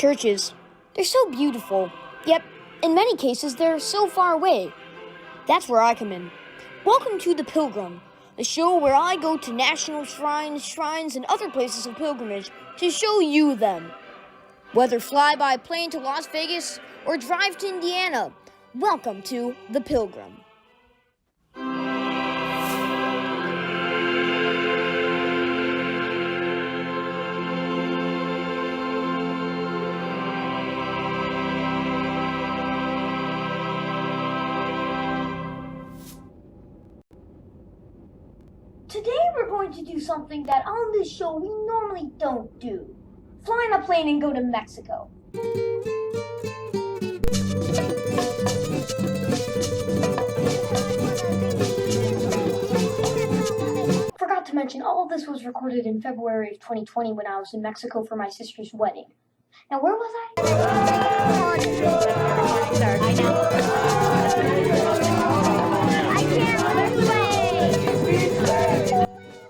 churches. They're so beautiful, yet in many cases they're so far away. That's where I come in. Welcome to The Pilgrim, the show where I go to national shrines, and other places of pilgrimage to show you them. Whether fly by plane to Las Vegas or drive to Indiana, welcome to The Pilgrim. Today we're going to do something that on this show we normally don't do. Fly on a plane and go to Mexico. Forgot to mention, all of this was recorded in February of 2020 when I was in Mexico for my sister's wedding. Now where was I?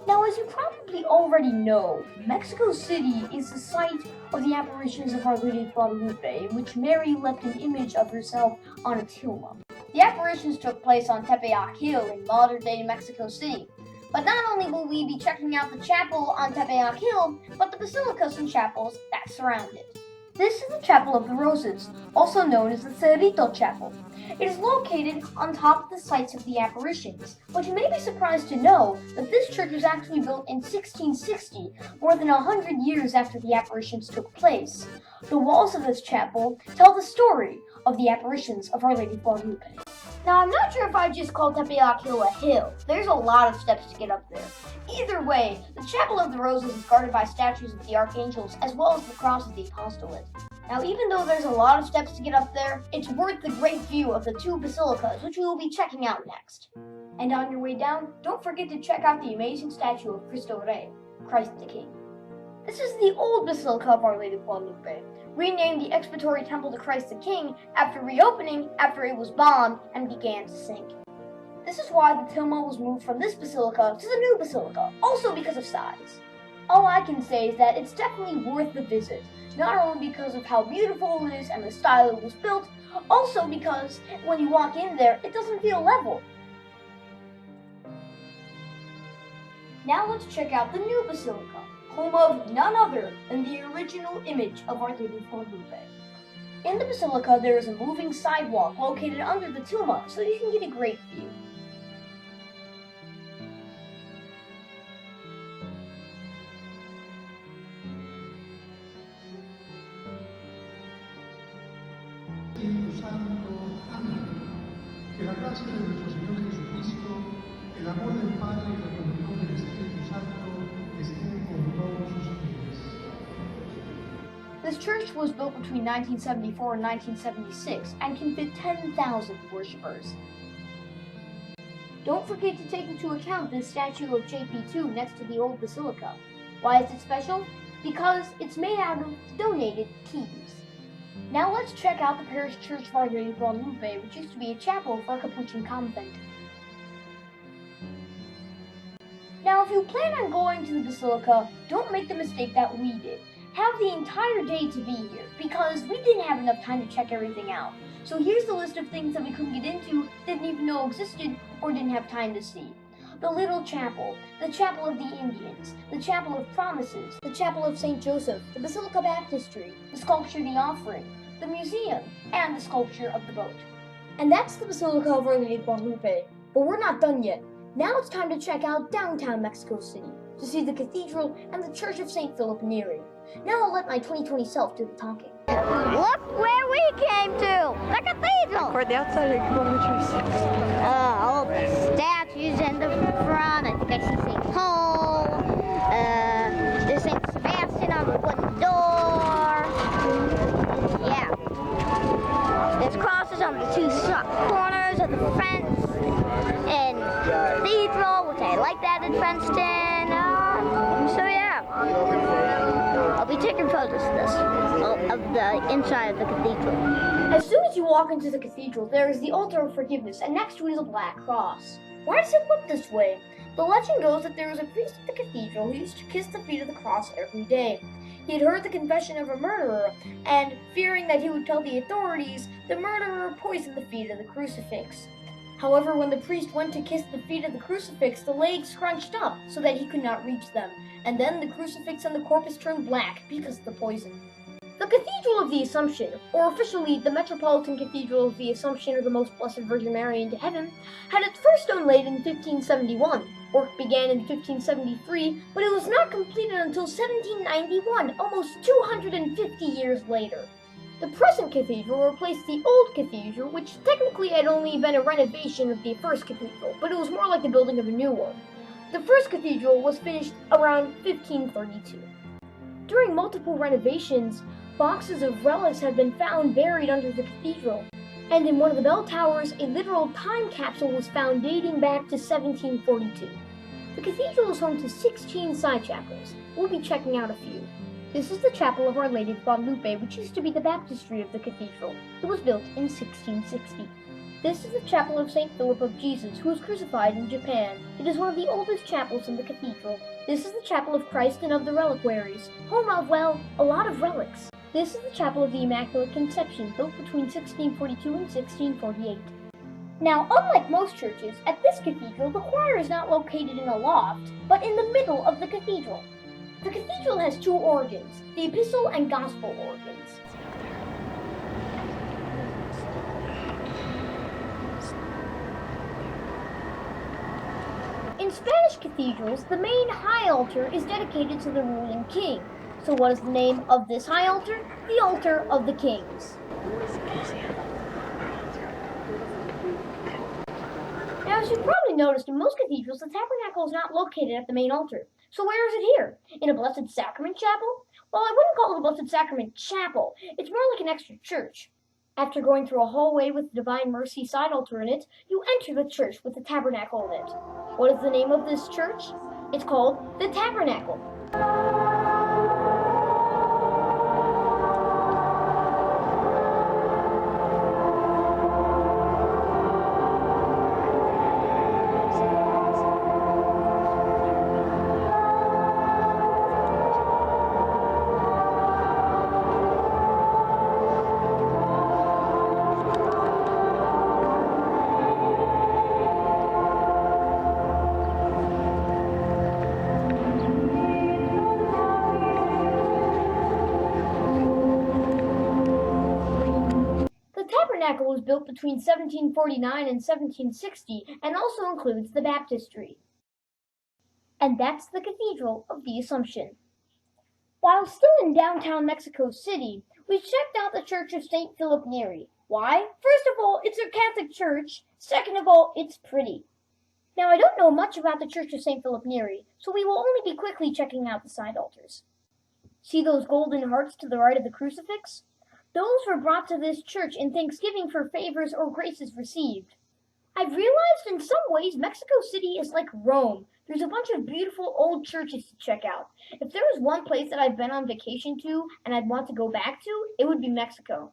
Now, as you probably already know, Mexico City is the site of the apparitions of Our Lady of Guadalupe, in which Mary left an image of herself on a tilma. The apparitions took place on Tepeyac Hill in modern-day Mexico City. But not only will we be checking out the chapel on Tepeyac Hill, but the basilicas and chapels that surround it. This is the Chapel of the Roses, also known as the Cerrito Chapel. It is located on top of the sites of the apparitions, but you may be surprised to know that this church was actually built in 1660, more than 100 years after the apparitions took place. The walls of this chapel tell the story of the apparitions of Our Lady of Guadalupe. Now, I'm not sure if I just called Tepeyac Hill a hill. There's a lot of steps to get up there. Either way, the Chapel of the Roses is guarded by statues of the archangels as well as the cross of the apostolate. Now, even though there's a lot of steps to get up there, it's worth the great view of the two basilicas, which we will be checking out next. And on your way down, don't forget to check out the amazing statue of Cristo Rey, Christ the King. This is the old Basilica of Our Lady of Guadalupe, renamed the Expiatory Temple to Christ the King after reopening after it was bombed and began to sink. This is why the tilma was moved from this basilica to the new basilica, also because of size. All I can say is that it's definitely worth the visit, not only because of how beautiful it is and the style it was built, also because when you walk in there, it doesn't feel level. Now let's check out the new basilica, home of none other than the original image of Our Lady of Guadalupe. In the basilica, there is a moving sidewalk located under the tilma, so you can get a great view. Que la gracia de nuestro Señor Jesucristo, el amor del Padre y la comunión del Espíritu Santo estén con todos ustedes. This church was built between 1974 and 1976 and can fit 10,000 worshippers. Don't forget to take into account this statue of JP2 next to the old basilica. Why is it special? Because it's made out of donated keys. Now let's check out the parish church of Our Lady of Guadalupe, which used to be a chapel for a Capuchin convent. Now, if you plan on going to the basilica, don't make the mistake that we did. Have the entire day to be here, because we didn't have enough time to check everything out. So here's the list of things that we couldn't get into, didn't even know existed, or didn't have time to see. The Little Chapel, the Chapel of the Indians, the Chapel of Promises, the Chapel of St. Joseph, the Basilica Baptistry, the Sculpture The Offering, the Museum, and the Sculpture of the Boat. And that's the Basilica of Our Lady of Guadalupe. But we're not done yet. Now it's time to check out downtown Mexico City, to see the cathedral and the Church of St. Philip Neri. Now I'll let my 2020 self do the talking. Look where we came to! The cathedral! We're the outside kilometers. All the statues in the front. I think I see St. Paul. There's St. Sebastian on the wooden door. Yeah. There's crosses on the two corners of the fence. And cathedral, which I like that in Princeton. So yeah. I'll be taking photos of this, of the inside of the cathedral. As soon as you walk into the cathedral, there is the altar of forgiveness, and next to it is a black cross. Why does it look this way? The legend goes that there was a priest at the cathedral who used to kiss the feet of the cross every day. He had heard the confession of a murderer, and fearing that he would tell the authorities, the murderer poisoned the feet of the crucifix. However, when the priest went to kiss the feet of the crucifix, the legs scrunched up so that he could not reach them, and then the crucifix and the corpus turned black because of the poison. The Cathedral of the Assumption, or officially the Metropolitan Cathedral of the Assumption of the Most Blessed Virgin Mary into Heaven, had its first stone laid in 1571. Work began in 1573, but it was not completed until 1791, almost 250 years later. The present cathedral replaced the old cathedral, which technically had only been a renovation of the first cathedral, but it was more like the building of a new one. The first cathedral was finished around 1532. During multiple renovations, boxes of relics have been found buried under the cathedral, and in one of the bell towers, a literal time capsule was found dating back to 1742. The cathedral is home to 16 side chapels. We'll be checking out a few. This is the chapel of Our Lady of Guadalupe, which used to be the baptistry of the cathedral. It was built in 1660. This is the chapel of St. Philip of Jesus, who was crucified in Japan. It is one of the oldest chapels in the cathedral. This is the chapel of Christ and of the reliquaries, home of, well, a lot of relics. This is the chapel of the Immaculate Conception, built between 1642 and 1648. Now, unlike most churches, at this cathedral, the choir is not located in a loft, but in the middle of the cathedral. The cathedral has two organs, the epistle and gospel organs. In Spanish cathedrals, the main high altar is dedicated to the ruling king. So what is the name of this high altar? The altar of the kings. Now, as you've probably noticed, in most cathedrals, the tabernacle is not located at the main altar. So where is it here? In a Blessed Sacrament chapel? Well, I wouldn't call it a Blessed Sacrament chapel. It's more like an extra church. After going through a hallway with the Divine Mercy side altar in it, you enter the church with the tabernacle in it. What is the name of this church? It's called the Tabernacle. The tabernacle was built between 1749 and 1760 and also includes the baptistry. And that's the Cathedral of the Assumption. While still in downtown Mexico City, we checked out the Church of St. Philip Neri. Why? First of all, it's a Catholic church. Second of all, it's pretty. Now, I don't know much about the Church of St. Philip Neri, so we will only be quickly checking out the side altars. See those golden hearts to the right of the crucifix? Those were brought to this church in thanksgiving for favors or graces received. I've realized in some ways Mexico City is like Rome. There's a bunch of beautiful old churches to check out. If there was one place that I've been on vacation to and I'd want to go back to, it would be Mexico.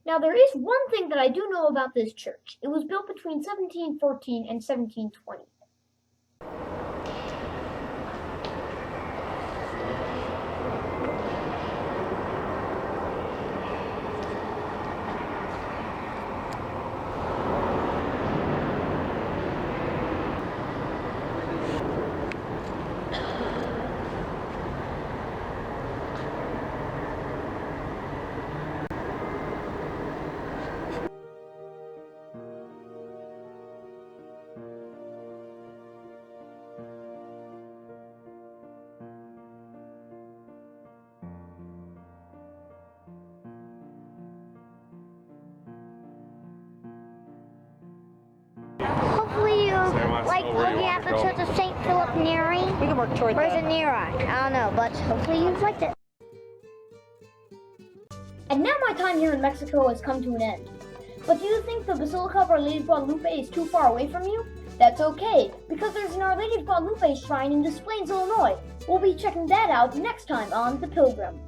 Now, there is one thing that I do know about this church. It was built between 1714 and 1720. Hopefully you like looking at the Church of St. Philip Neri. We can work toward Or is that. it Neri? I don't know, but hopefully you've liked it. And now my time here in Mexico has come to an end. But do you think the Basilica of Our Lady of Guadalupe is too far away from you? That's okay, because there's an Our Lady of Guadalupe shrine in Des Plaines, Illinois. We'll be checking that out next time on The Pilgrim.